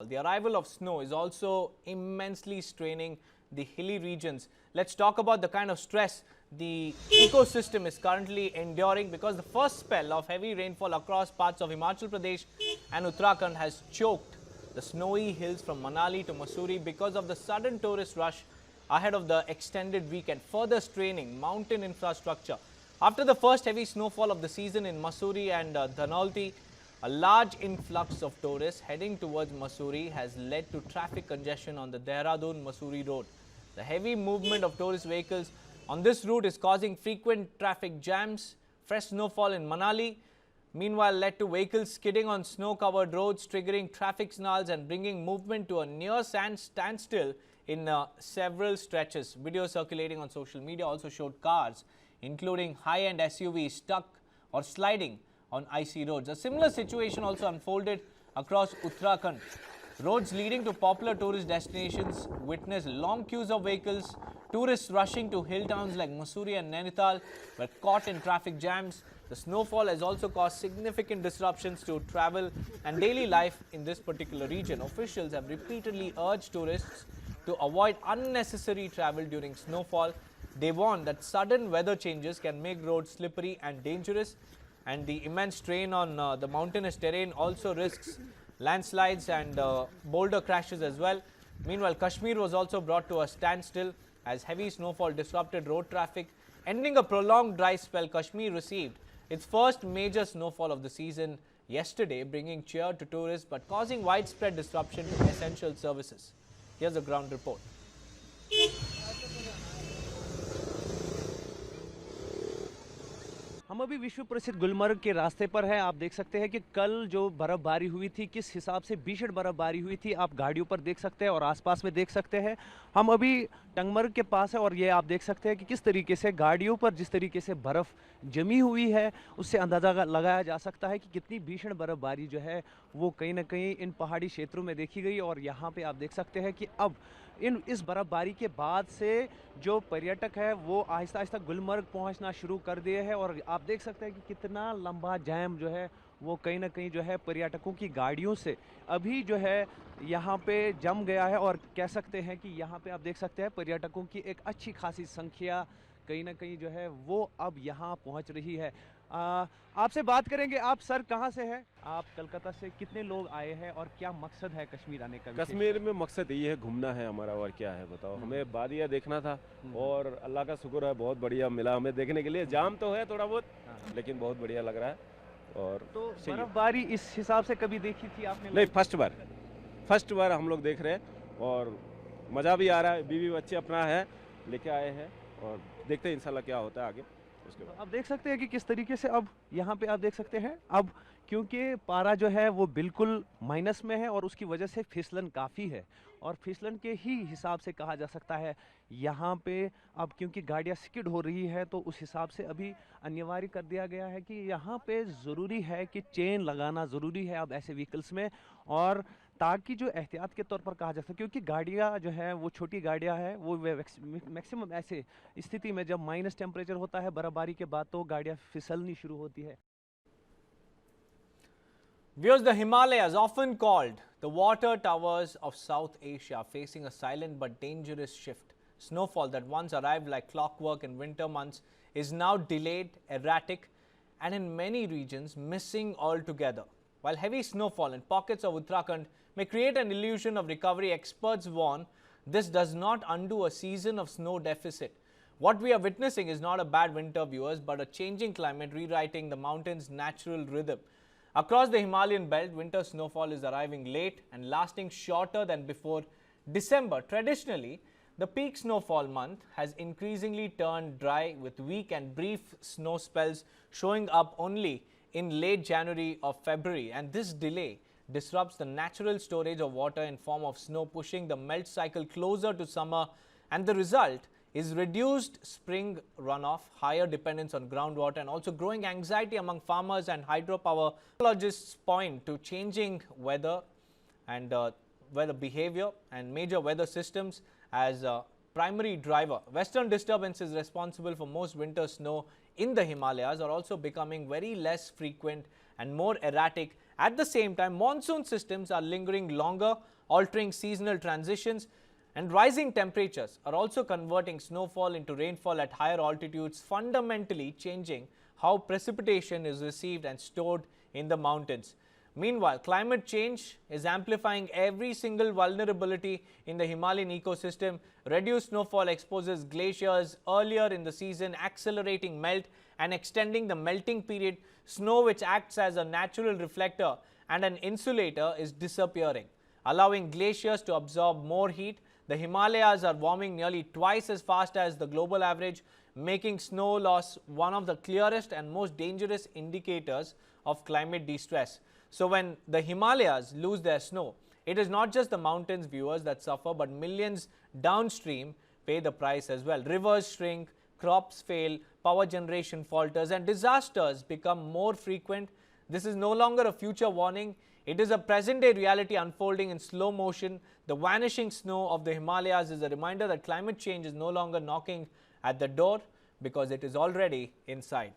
The arrival of snow is also immensely straining the hilly regions. Let's talk about the kind of stress the ecosystem is currently enduring, because the first spell of heavy rainfall across parts of Himachal Pradesh and Uttarakhand has choked the snowy hills from Manali to Mussoorie because of the sudden tourist rush ahead of the extended weekend, further straining mountain infrastructure. After the first heavy snowfall of the season in Mussoorie and Dhanaulti, a large influx of tourists heading towards Mussoorie has led to traffic congestion on the Dehradun-Mussoorie road. The heavy movement of tourist vehicles on this route is causing frequent traffic jams. Fresh snowfall in Manali, meanwhile, led to vehicles skidding on snow-covered roads, triggering traffic snarls and bringing movement to a near standstill in several stretches. Videos circulating on social media also showed cars, including high-end SUVs, stuck or sliding on icy roads. A similar situation also unfolded across Uttarakhand. Roads leading to popular tourist destinations witnessed long queues of vehicles. Tourists rushing to hill towns like Mussoorie and Nainital were caught in traffic jams. The snowfall has also caused significant disruptions to travel and daily life in this particular region. Officials have repeatedly urged tourists to avoid unnecessary travel during snowfall. They warn that sudden weather changes can make roads slippery and dangerous, and the immense strain on the mountainous terrain also risks landslides and boulder crashes as well. Meanwhile, Kashmir was also brought to a standstill as heavy snowfall disrupted road traffic. Ending a prolonged dry spell, Kashmir received its first major snowfall of the season yesterday, bringing cheer to tourists but causing widespread disruption to essential services. Here's a ground report. हम अभी विश्व प्रसिद्ध गुलमर्ग के रास्ते पर हैं। आप देख सकते हैं कि कल जो बर्फबारी हुई थी, किस हिसाब से भीषण बर्फबारी हुई थी, आप गाड़ियों पर देख सकते हैं और आसपास में देख सकते हैं। हम अभी टंगमर्ग के पास है और ये आप देख सकते हैं कि किस तरीके से गाड़ियों पर जिस तरीके से बर्फ़ जमी हुई है, उससे अंदाज़ा लगाया जा सकता है कि कितनी भीषण बर्फबारी जो है वो कहीं ना कहीं इन पहाड़ी क्षेत्रों में देखी गई। और यहाँ पे आप देख सकते हैं कि अब इस बर्फबारी के बाद से जो पर्यटक है वो आहिस्ता आहिस्ता गुलमर्ग पहुंचना शुरू कर दिए हैं। और आप देख सकते हैं कि कितना लंबा जैम जो है वो कहीं ना कहीं जो है पर्यटकों की गाड़ियों से अभी जो है यहाँ पे जम गया है। और कह सकते हैं कि यहाँ पे आप देख सकते हैं पर्यटकों की एक अच्छी खासी संख्या कहीं ना कहीं जो है वो अब यहाँ पहुँच रही है। आपसे बात करेंगे। आप सर कहाँ से हैं? आप कलकत्ता से। कितने लोग आए हैं और क्या मकसद है कश्मीर आने का? कश्मीर में मकसद यही है, घूमना है हमारा, और क्या है बताओ। हमें वादिया देखना था और अल्लाह का शुक्र है बहुत बढ़िया मिला हमें देखने के लिए। जाम तो है थोड़ा बहुत, लेकिन बहुत बढ़िया लग रहा है। और तो बर्फबारी इस हिसाब से कभी देखी थी आपने? नहीं, फर्स्ट बार हम लोग देख रहे हैं और मज़ा भी आ रहा है। बीवी बच्चे अपना है लेके आए हैं और देखते हैं इंशाल्लाह क्या होता है आगे। आप देख सकते हैं कि किस तरीके से अब यहाँ पे आप देख सकते हैं अब क्योंकि पारा जो है वो बिल्कुल माइनस में है और उसकी वजह से फिसलन काफ़ी है। और फिसलन के ही हिसाब से कहा जा सकता है यहाँ पे अब क्योंकि गाड़ियाँ स्किड हो रही है तो उस हिसाब से अभी अनिवार्य कर दिया गया है कि यहाँ पे ज़रूरी है कि चेन लगाना ज़रूरी है अब ऐसे व्हीकल्स में। और ताकि जो एहतियात के तौर पर कहा जा सके, क्योंकि गाड़ियाँ जो है वो छोटी गाड़ियाँ हैं, वो मैक्सिमम ऐसे स्थिति में जब माइनस टेम्परेचर होता है बर्फबारी के बाद तो गाड़ियाँ फिसलनी शुरू होती है। Viewers, the Himalayas, often called the water towers of South Asia, facing a silent but dangerous shift. Snowfall that once arrived like clockwork in winter months is now delayed, erratic, and in many regions missing altogether. While heavy snowfall in pockets of Uttarakhand may create an illusion of recovery, experts warn this does not undo a season of snow deficit. What we are witnessing is not a bad winter, viewers, but a changing climate rewriting the mountain's natural rhythm. Across the Himalayan belt, winter snowfall is arriving late and lasting shorter than before December. Traditionally, the peak snowfall month has increasingly turned dry, with weak and brief snow spells showing up only in late January or February, and this delay disrupts the natural storage of water in form of snow, pushing the melt cycle closer to summer, and the result is reduced spring runoff, higher dependence on groundwater, and also growing anxiety among farmers and hydropower. Meteorologists point to changing weather and weather behavior and major weather systems as a primary driver. Western disturbances responsible for most winter snow in the Himalayas are also becoming very less frequent and more erratic. At the same time, monsoon systems are lingering longer altering seasonal transitions, and rising temperatures are also converting snowfall into rainfall at higher altitudes, fundamentally changing how precipitation is received and stored in the mountains. Meanwhile, climate change is amplifying every single vulnerability in the Himalayan ecosystem. Reduced snowfall exposes glaciers earlier in the season, accelerating melt and extending the melting period. Snow, which acts as a natural reflector and an insulator, is disappearing, allowing glaciers to absorb more heat. The Himalayas are warming nearly twice as fast as the global average, making snow loss one of the clearest and most dangerous indicators of climate distress. So when the Himalayas lose their snow, it is not just the mountains viewers that suffer, but millions downstream pay the price as well. Rivers shrink, crops fail, power generation falters, and disasters become more frequent. This is no longer a future warning. It is a present-day reality unfolding in slow motion. The vanishing snow of the Himalayas is a reminder that climate change is no longer knocking at the door, because it is already inside.